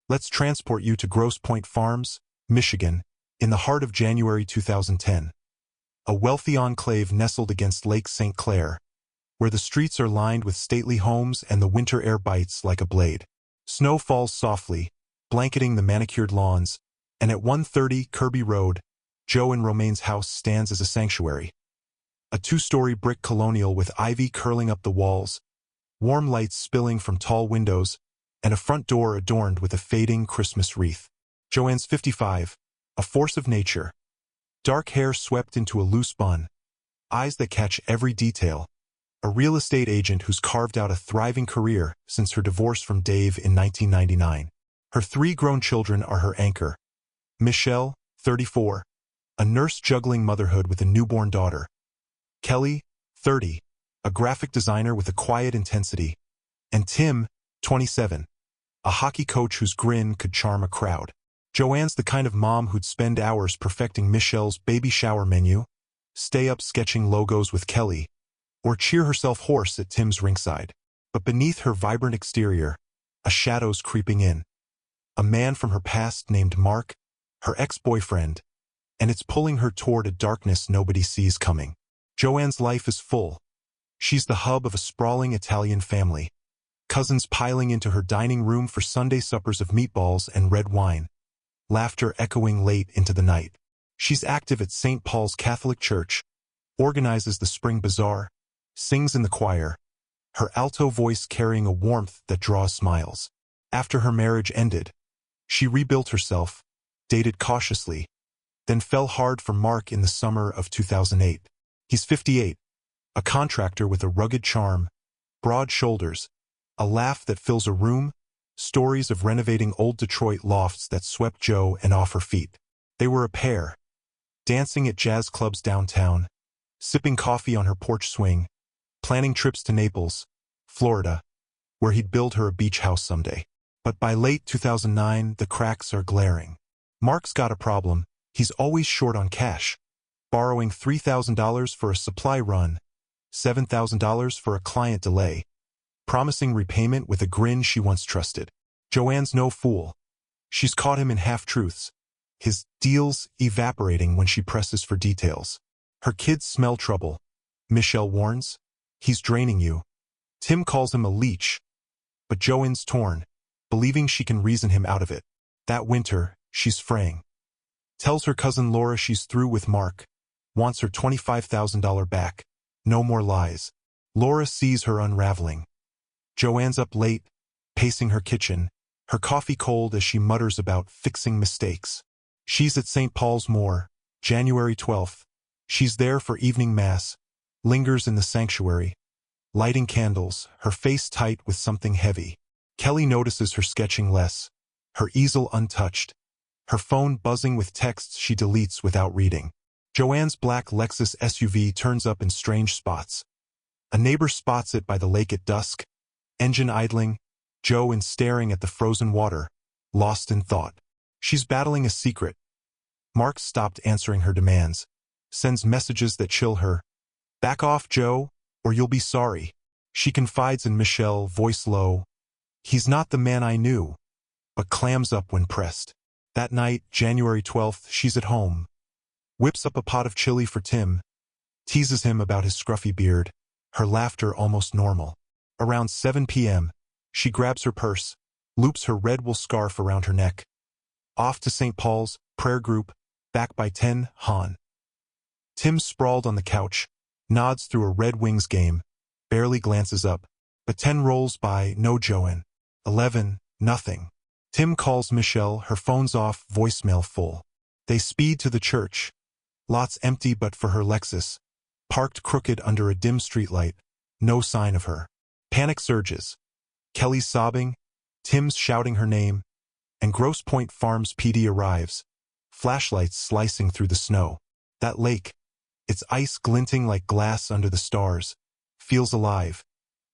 Let's transport you to Grosse Pointe Farms, Michigan, in the heart of January 2010. A wealthy enclave nestled against Lake St. Clair, where the streets are lined with stately homes and the winter air bites like a blade. Snow falls softly, blanketing the manicured lawns, and at 130 Kirby Road, JoAnn Romain's house stands as a sanctuary. A two-story brick colonial with ivy curling up the walls, warm lights spilling from tall windows, and a front door adorned with a fading Christmas wreath. JoAnn's 55, a force of nature. Dark hair swept into a loose bun, eyes that catch every detail. A real estate agent who's carved out a thriving career since her divorce from Dave in 1999. Her 3 grown children are her anchor. Michelle, 34, a nurse juggling motherhood with a newborn daughter. Kelly, 30, a graphic designer with a quiet intensity. And Tim, 27, a hockey coach whose grin could charm a crowd. JoAnn's the kind of mom who'd spend hours perfecting Michelle's baby shower menu, stay up sketching logos with Kelly, or cheer herself hoarse at Tim's ringside. But beneath her vibrant exterior, a shadow's creeping in. A man from her past named Mark, her ex-boyfriend, and it's pulling her toward a darkness nobody sees coming. JoAnn's life is full. She's the hub of a sprawling Italian family. Cousins piling into her dining room for Sunday suppers of meatballs and red wine. Laughter echoing late into the night. She's active at St. Paul's Catholic Church, organizes the spring bazaar, sings in the choir, her alto voice carrying a warmth that draws smiles. After her marriage ended, she rebuilt herself, dated cautiously, then fell hard for Mark in the summer of 2008. He's 58, a contractor with a rugged charm, broad shoulders, a laugh that fills a room, stories of renovating old Detroit lofts that swept JoAnn off her feet. They were a pair, dancing at jazz clubs downtown, sipping coffee on her porch swing, planning trips to Naples, Florida, where he'd build her a beach house someday. But by late 2009, the cracks are glaring. Mark's got a problem. He's always short on cash, borrowing $3,000 for a supply run, $7,000 for a client delay, promising repayment with a grin she once trusted. JoAnn's no fool. She's caught him in half-truths, his deals evaporating when she presses for details. Her kids smell trouble. Michelle warns, he's draining you. Tim calls him a leech, but JoAnn's torn, believing she can reason him out of it. That winter, she's fraying. Tells her cousin Laura she's through with Mark, wants her $25,000 back. No more lies. Laura sees her unraveling. JoAnn's up late, pacing her kitchen, her coffee cold as she mutters about fixing mistakes. She's at St. Paul's Moor, January 12th. She's there for evening mass, lingers in the sanctuary, lighting candles, her face tight with something heavy. Kelly notices her sketching less, her easel untouched, her phone buzzing with texts she deletes without reading. JoAnn's black Lexus SUV turns up in strange spots. A neighbor spots it by the lake at dusk, engine idling, JoAnn staring at the frozen water, lost in thought. She's battling a secret. Mark stopped answering her demands, sends messages that chill her. Back off, Jo, or you'll be sorry. She confides in Michelle, voice low. He's not the man I knew, but clams up when pressed. That night, January 12th, she's at home. Whips up a pot of chili for Tim, teases him about his scruffy beard, her laughter almost normal. Around 7 p.m., she grabs her purse, loops her red wool scarf around her neck. Off to St. Paul's, prayer group, back by 10, Han. Tim sprawled on the couch, nods through a Red Wings game, barely glances up. But 10 rolls by, no JoAnn. 11, nothing. Tim calls Michelle, her phone's off, voicemail full. They speed to the church. Lots empty but for her Lexus, parked crooked under a dim streetlight, no sign of her. Panic surges. Kelly's sobbing, Tim's shouting her name, and Grosse Pointe Farms PD arrives, flashlights slicing through the snow. That lake, its ice glinting like glass under the stars, feels alive,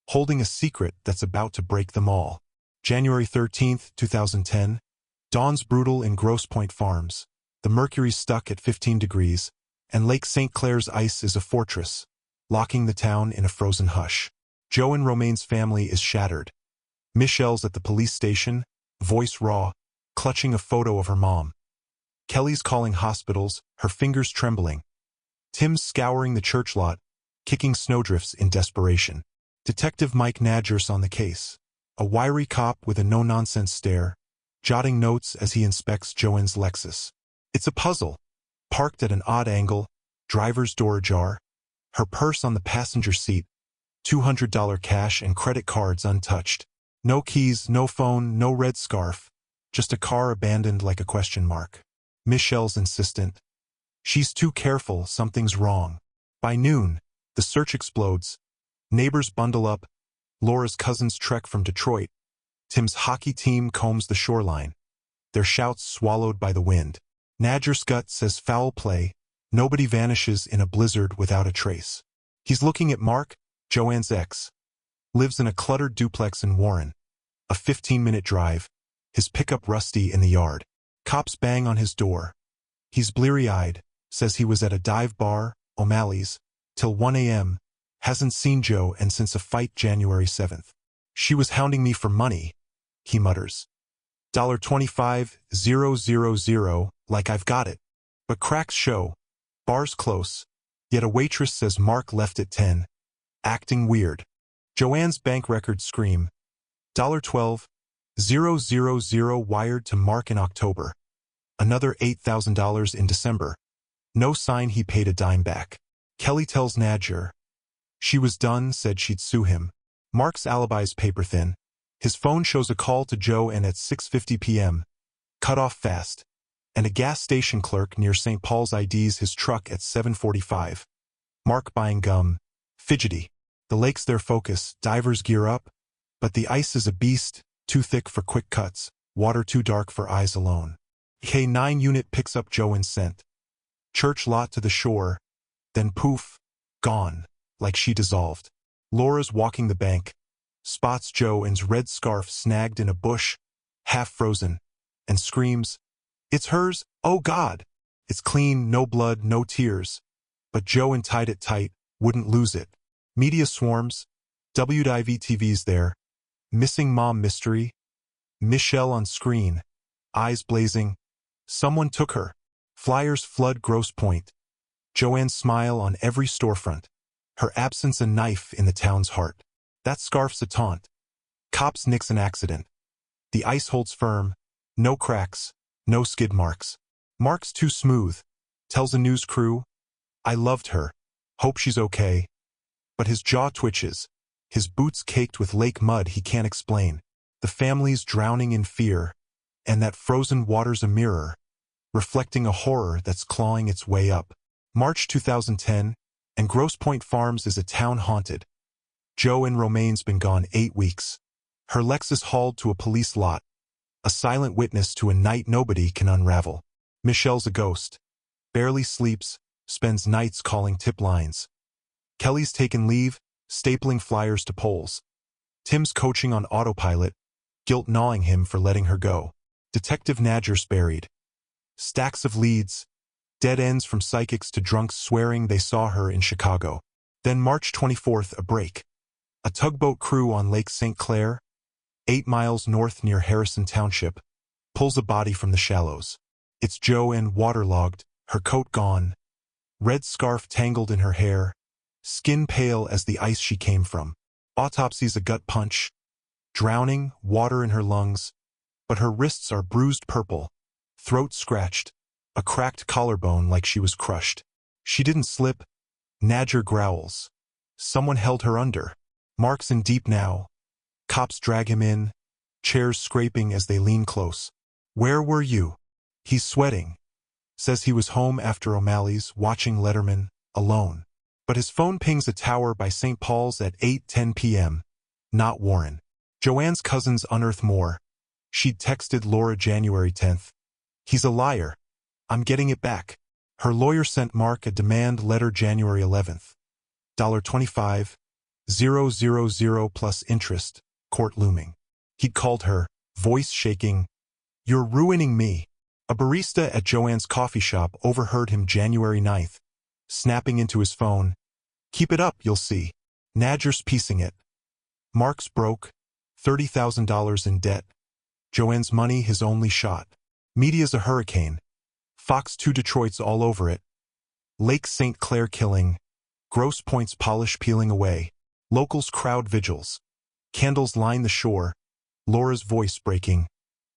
holding a secret that's about to break them all. January 13th, 2010. Dawn's brutal in Grosse Pointe Farms. The mercury's stuck at 15 degrees, and Lake St. Clair's ice is a fortress, locking the town in a frozen hush. JoAnn Romain's family is shattered. Michelle's at the police station, voice raw, clutching a photo of her mom. Kelly's calling hospitals, her fingers trembling. Tim's scouring the church lot, kicking snowdrifts in desperation. Detective Mike Nadger's on the case. A wiry cop with a no-nonsense stare, jotting notes as he inspects JoAnn's Lexus. It's a puzzle. Parked at an odd angle, driver's door ajar, her purse on the passenger seat, $200 cash and credit cards untouched. No keys, no phone, no red scarf, just a car abandoned like a question mark. Michelle's insistent. She's too careful, something's wrong. By noon, the search explodes. Neighbors bundle up. Laura's cousins trek from Detroit. Tim's hockey team combs the shoreline. Their shouts swallowed by the wind. Nadger's gut says foul play. Nobody vanishes in a blizzard without a trace. He's looking at Mark, JoAnn's ex. Lives in a cluttered duplex in Warren. A 15-minute drive. His pickup rusty in the yard. Cops bang on his door. He's bleary-eyed, says he was at a dive bar, O'Malley's, till 1 a.m., hasn't seen JoAnn since a fight January 7th. She was hounding me for money, he mutters. $25,000, like I've got it. But cracks show. Bar's close. Yet a waitress says Mark left at 10. Acting weird. JoAnn's bank records scream. $12,000 wired to Mark in October. Another $8,000 in December. No sign he paid a dime back. Kelly tells Nadger. She was done, said she'd sue him. Mark's alibi's paper-thin. His phone shows a call to JoAnn at 6:50 p.m. Cut off fast. And a gas station clerk near St. Paul's IDs his truck at 7:45. Mark buying gum. Fidgety. The lake's their focus, divers gear up. But the ice is a beast, too thick for quick cuts, water too dark for eyes alone. K9 unit picks up JoAnn's scent. Church lot to the shore. Then poof, gone, like she dissolved. Laura's walking the bank. Spots JoAnn's red scarf snagged in a bush, half frozen, and screams, "It's hers, oh God!" It's clean, no blood, no tears. But JoAnn tied it tight, wouldn't lose it. Media swarms. WIVTV's there. Missing mom mystery. Michelle on screen. Eyes blazing. Someone took her. Flyers flood Grosse Pointe. JoAnn's smile on every storefront. Her absence a knife in the town's heart. That scarf's a taunt. Cops nix an accident. The ice holds firm. No cracks. No skid marks. Mark's too smooth. Tells a news crew. I loved her. Hope she's okay. But his jaw twitches. His boots caked with lake mud he can't explain. The family's drowning in fear. And that frozen water's a mirror, reflecting a horror that's clawing its way up. March 2010, and Grosse Pointe Farms is a town haunted. JoAnn Romain's been gone 8 weeks. Her Lexus hauled to a police lot. A silent witness to a night nobody can unravel. Michelle's a ghost. Barely sleeps, spends nights calling tip lines. Kelly's taken leave, stapling flyers to poles. Tim's coaching on autopilot, guilt gnawing him for letting her go. Detective Nadger's buried. Stacks of leads. Dead ends from psychics to drunks swearing they saw her in Chicago. Then March 24th, a break. A tugboat crew on Lake St. Clair, 8 miles north near Harrison Township, pulls a body from the shallows. It's JoAnn waterlogged, her coat gone, red scarf tangled in her hair, skin pale as the ice she came from. Autopsy's a gut punch. Drowning, water in her lungs, but her wrists are bruised purple, throat scratched, a cracked collarbone like she was crushed. She didn't slip. Nadger growls. Someone held her under. Mark's in deep now. Cops drag him in, chairs scraping as they lean close. Where were you? He's sweating. Says he was home after O'Malley's, watching Letterman, alone. But his phone pings a tower by St. Paul's at 8:10 p.m. Not Warren. JoAnn's cousins unearth more. She'd texted Laura January 10th. He's a liar. I'm getting it back. Her lawyer sent Mark a demand letter January 11th. $25,000 plus interest, court looming. He'd called her, voice shaking. You're ruining me. A barista at JoAnn's coffee shop overheard him January 9th, snapping into his phone. Keep it up, you'll see. Nadger's piecing it. Mark's broke, $30,000 in debt. JoAnn's money his only shot. Media's a hurricane. Fox 2 Detroit's all over it. Lake St. Clair killing. Grosse Pointe's polish peeling away. Locals crowd vigils. Candles line the shore. Laura's voice breaking.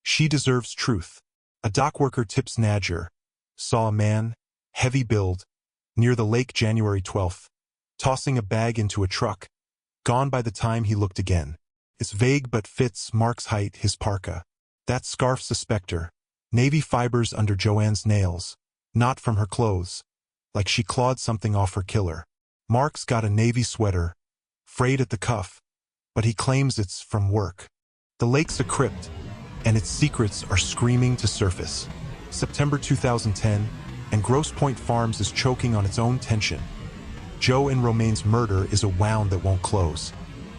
She deserves truth. A dockworker tips Nadger. Saw a man, heavy build, near the lake January 12th, tossing a bag into a truck. Gone by the time he looked again. It's vague but fits Mark's height, his parka. That scarf's a specter. Navy fibers under JoAnn's nails. Not from her clothes. Like she clawed something off her killer. Mark's got a navy sweater, frayed at the cuff, but he claims it's from work. The lake's a crypt, and its secrets are screaming to surface. September 2010, and Grosse Pointe Farms is choking on its own tension. JoAnn Romain's murder is a wound that won't close.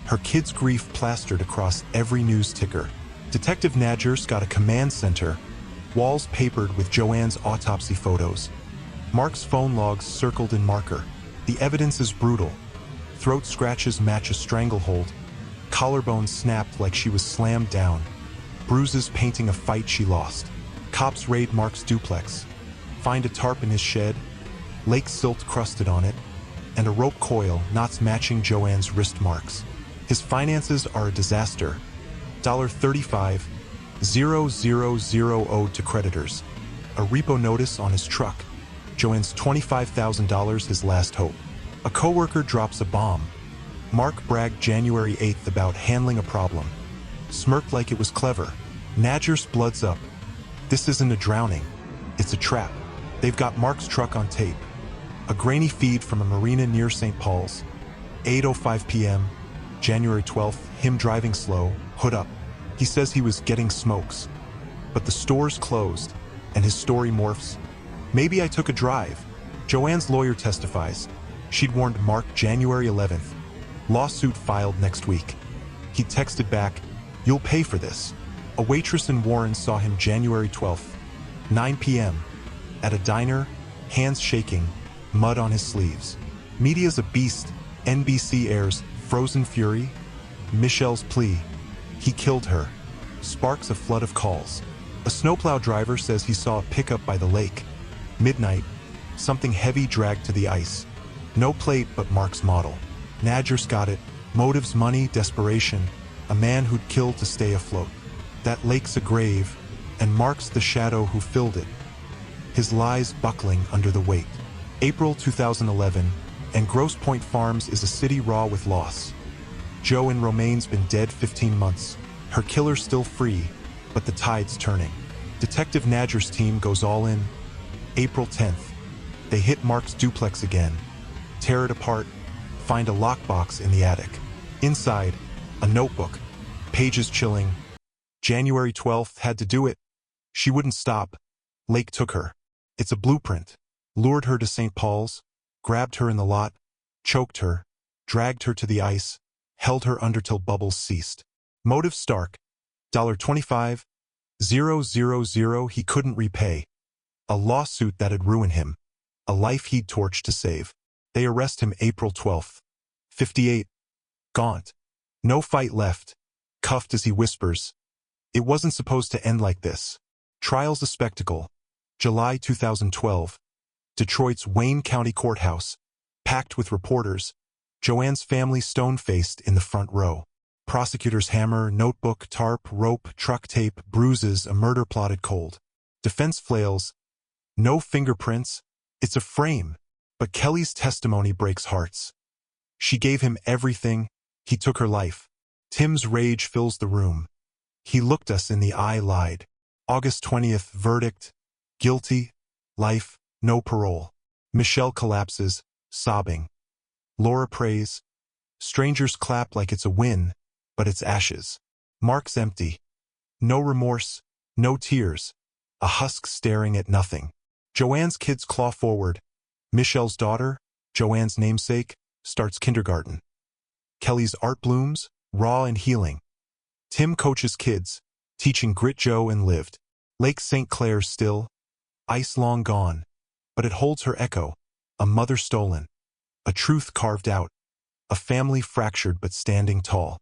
Her kid's grief plastered across every news ticker. Detective Nadger's got a command center, walls papered with JoAnn's autopsy photos. Mark's phone logs circled in marker. The evidence is brutal. Throat scratches match a stranglehold. Collarbone snapped like she was slammed down. Bruises painting a fight she lost. Cops raid Mark's duplex. Find a tarp in his shed, lake silt crusted on it, and a rope coil, knots matching JoAnn's wrist marks. His finances are a disaster. $35,000 owed to creditors. A repo notice on his truck. JoAnn's $25,000 his last hope. A coworker drops a bomb. Mark bragged January 8th about handling a problem. Smirked like it was clever. Nadger's blood's up. This isn't a drowning. It's a trap. They've got Mark's truck on tape. A grainy feed from a marina near St. Paul's. 8:05 p.m., January 12th, him driving slow, hood up. He says he was getting smokes. But the store's closed, and his story morphs. Maybe I took a drive. JoAnn's lawyer testifies. She'd warned Mark January 11th. Lawsuit filed next week. He texted back, "You'll pay for this." A waitress in Warren saw him January 12th, 9 p.m., at a diner, hands shaking, mud on his sleeves. Media's a beast. NBC airs Frozen Fury, Michelle's plea. He killed her. Sparks a flood of calls. A snowplow driver says he saw a pickup by the lake. Midnight, something heavy dragged to the ice. No plate but Mark's model. Nadger's got it. Motives, money, desperation. A man who'd kill to stay afloat. That lake's a grave, and Mark's the shadow who filled it. His lies buckling under the weight. April 2011, and Grosse Pointe Farms is a city raw with loss. JoAnn Romain's been dead 15 months. Her killer's still free, but the tide's turning. Detective Nadger's team goes all in. April 10th. They hit Mark's duplex again. Tear it apart. Find a lockbox in the attic. Inside, a notebook. Pages chilling. January 12th, had to do it. She wouldn't stop. Lake took her. It's a blueprint. Lured her to St. Paul's, grabbed her in the lot, choked her, dragged her to the ice, held her under till bubbles ceased. Motive stark. $25,000 he couldn't repay. A lawsuit that'd ruin him. A life he'd torched to save. They arrest him April 12th. 58. Gaunt. No fight left. Cuffed as he whispers. It wasn't supposed to end like this. Trial's a spectacle. July 2012. Detroit's Wayne County Courthouse. Packed with reporters. JoAnn's family stone-faced in the front row. Prosecutor's hammer, notebook, tarp, rope, truck tape, bruises, a murder plotted cold. Defense flails. No fingerprints. It's a frame. But Kelly's testimony breaks hearts. She gave him everything. He took her life. Tim's rage fills the room. He looked us in the eye, lied. August 20th, verdict. Guilty. Life. No parole. Michelle collapses, sobbing. Laura prays. Strangers clap like it's a win, but it's ashes. Mark's empty. No remorse, no tears. A husk staring at nothing. JoAnn's kids claw forward. Michelle's daughter, JoAnn's namesake, starts kindergarten. Kelly's art blooms, raw and healing. Tim coaches kids, teaching grit Joe and lived. Lake St. Clair still, ice long gone, but it holds her echo. A mother stolen. A truth carved out. A family fractured but standing tall.